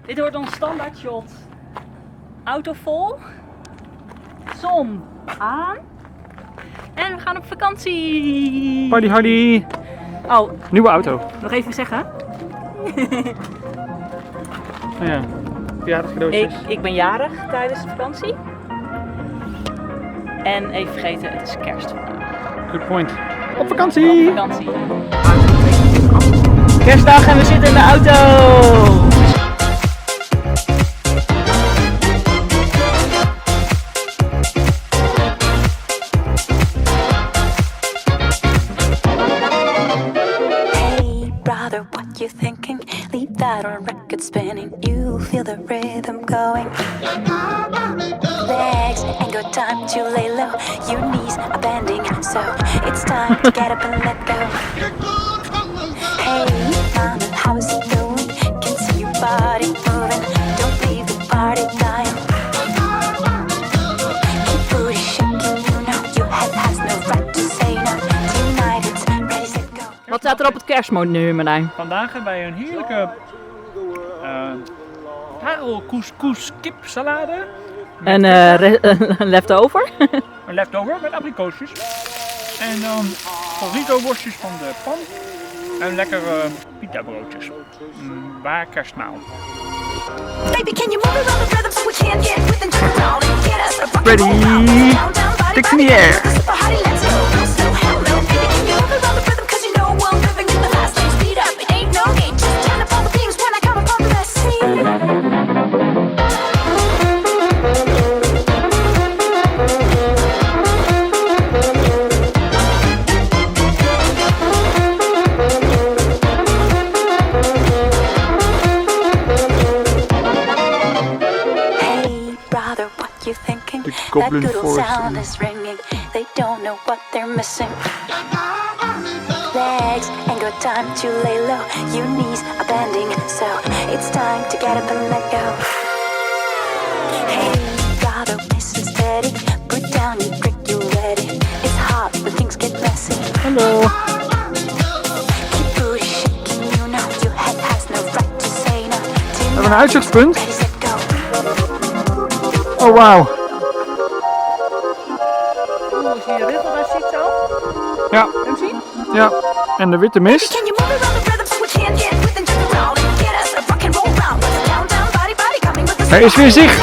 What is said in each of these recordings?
Dit wordt ons standaard shot. Auto vol. Zon aan. En we gaan op vakantie. Party hardy. Oh, Nieuwe auto. nog even zeggen. Oh ja, verjaardagscadeautjes. Ik ben jarig tijdens de vakantie. En even vergeten, het is kerst vandaag. Good point. Op vakantie! Op vakantie. Kerstdag en we zitten in de auto! Hey brother, what you thinking? Leave that on record spinning. You feel the rhythm going. Legs ain't got time to lay low. Your knees are bending, so it's time to get up and let go. Hey mama, how's it going? Can see your body moving. Don't leave the party dying. Keep booty shaking, you know your head has no right to say no. Tonight it's ready, set, go. Wat staat er op het kerstmenu, Marijn? Vandaag hebben wij een heerlijke parelcouscous kipsalade. Een leftover. Een leftover met abrikoosjes. En dan burrito worstjes van de pan. En lekkere pita broodjes. Waar kerstmaal. Baby, can you move around the rhythm so we can't get with and turn around and get us a rock and Ready? roll round. Down, down, body, Sticks body, in the air. let's go, honey, let's go. No slow, hell no. Baby, can you move around the rhythm 'cause you know I'm living in the fast lane. Speed up, it ain't no game. Just turn up all the beams when I come upon the scene. Hey, brother, what you thinking? The That Goblin good old Forest. sound is ringing. They don't know what they're missing. Legs ain't got time to lay low. Your knees are bending, so it's time to get up and let go. Hey, brother, nice and steady. Put down your drink, you ready. It's hot when things get messy. Hallo. Keep booty shaking, you know your head has no right to say no. We hebben een uitzichtspunt. Ready, set, go. Oh wauw. Als je de riffel daar ziet zo. Ja, Kun je hem zien? ja. En de witte mist. Can you move around the rhythm so we can't get with and turn around and get us a rock and roll round? Down, down, body, body, coming with us. Er is weer zicht.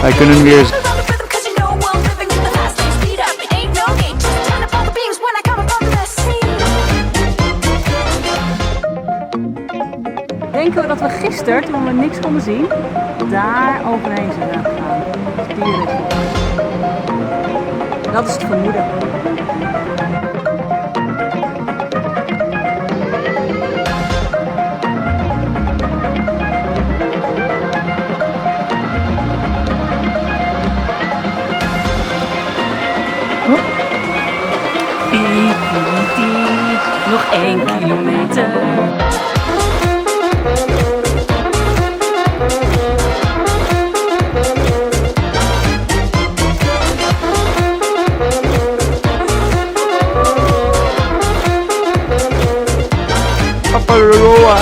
Wij kunnen weer. Denken we dat we gisteren, toen we niks konden zien, daar overheen zijn gegaan. Die richting. Dat is het vermoeden. Nog 1 kilometer. Paparoa.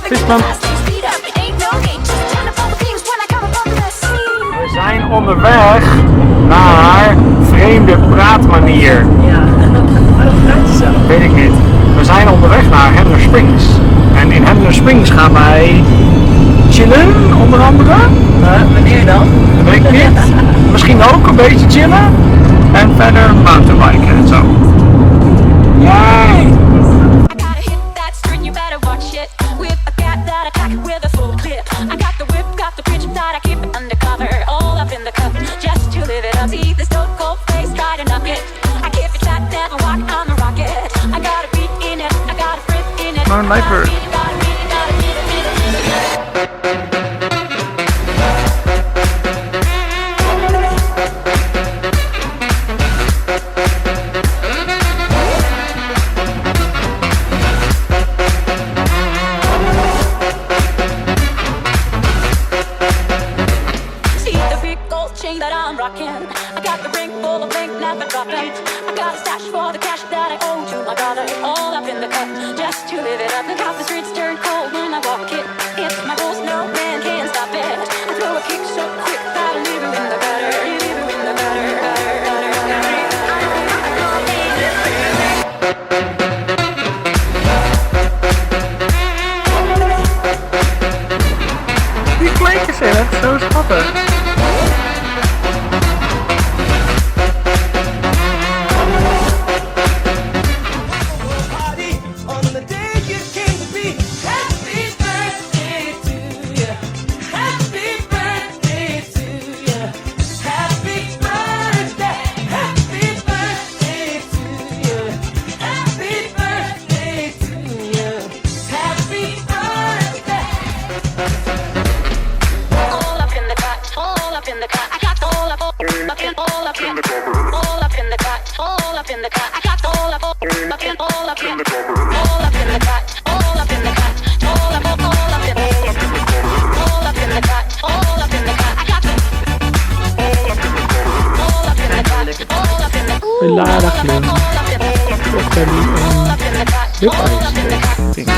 Visman. We zijn onderweg naar vreemde praatmanier. Ja, maar dat gaat zo. Weet ik niet. We zijn onderweg naar Hemner Springs. En in Hemner Springs gaan wij chillen, onder andere. Wanneer dan? Dat weet ik niet. Misschien ook een beetje chillen. En verder mountainbiken en zo. Yay! Maar mijn bird. See the big gold gold chain that I'm rocking. I got the ring full of ink, never dropping. I got a stash for the cash that I owe to my brother. All up in the cut, just to live it up. Look how the streets turn cold when I walk it. It's my rules, no man can stop it. I throw a kick so quick that I leave you in the gutter. Leave you in the gutter, gutter, gutter, gutter. Die kleintjes zijn het, zo schattig. Lada klim. Of er nu een dipijs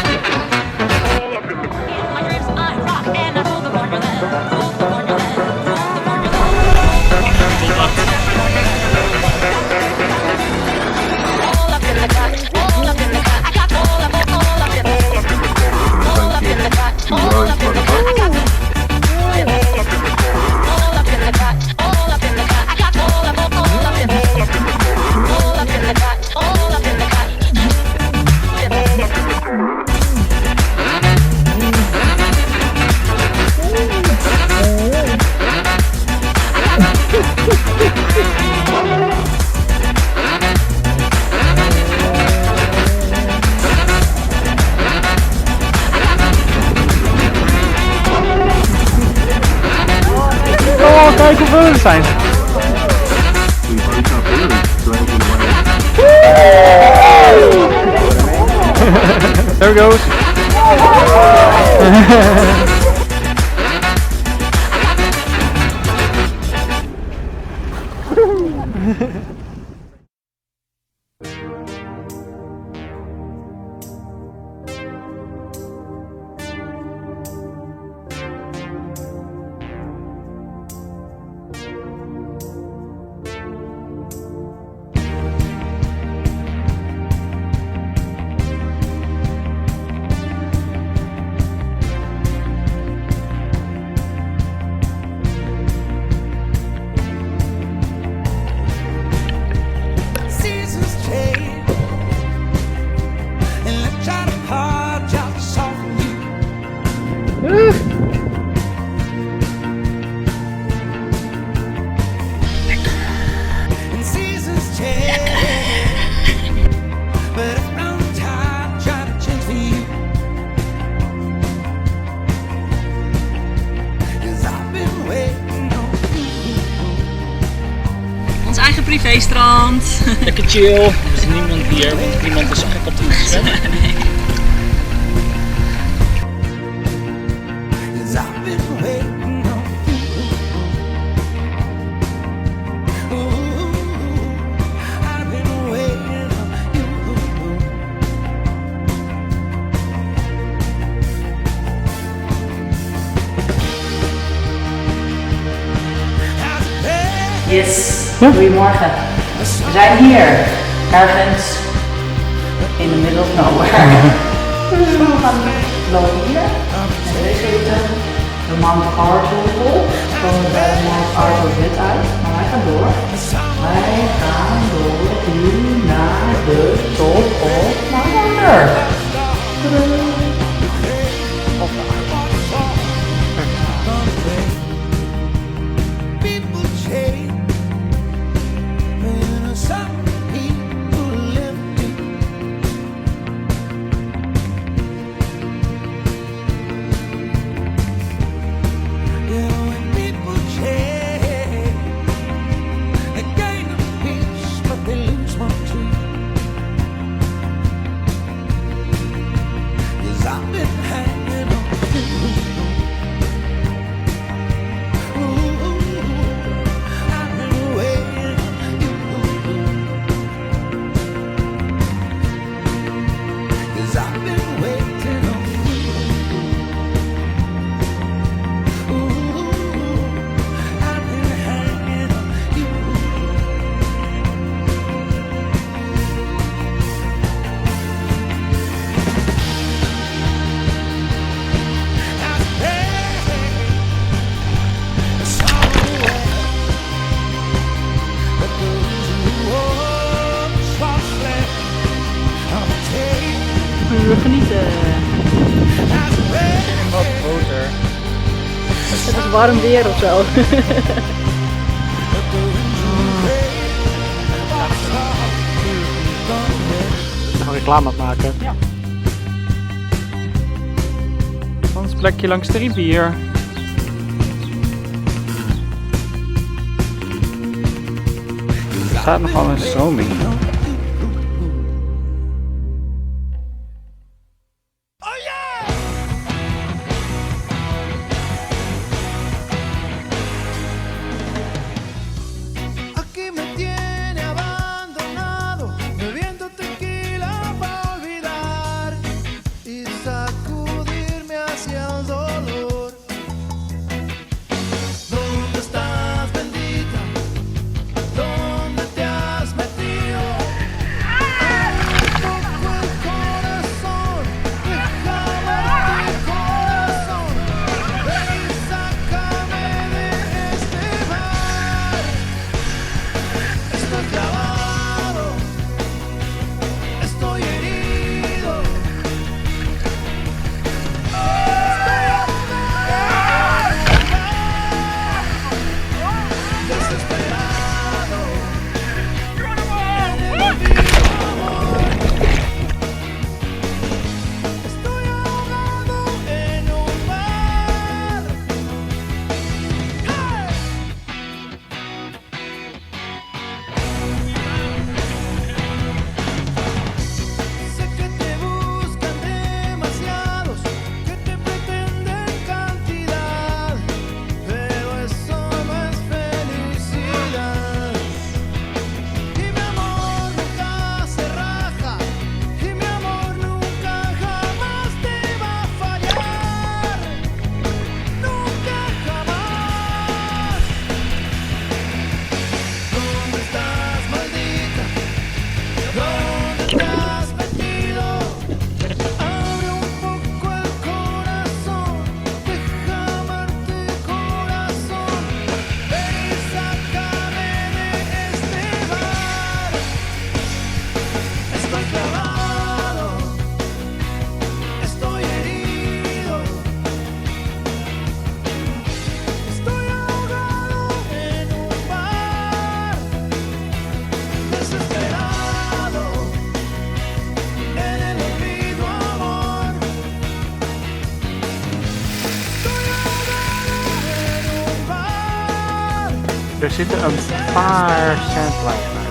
Oh, kijk hoeveel er zijn. There it goes. Ons eigen privéstrand. Lekker chill. Er is niemand hier, want niemand is gek op de zwemmen. Yes, goedemorgen. We zijn hier, ergens in the middle of nowhere. We gaan lopen hier en deze zitten de Mount Arthur. Komen bij de Mount Arthur dit uit, maar wij gaan door. Wij gaan door nu naar de top of Mount Arthur. warm weer of zo. Nog reclame aan het maken. Ja. Ons plekje langs de rivier. Er staat nogal een stroming. Er zitten een paar sandflies bij.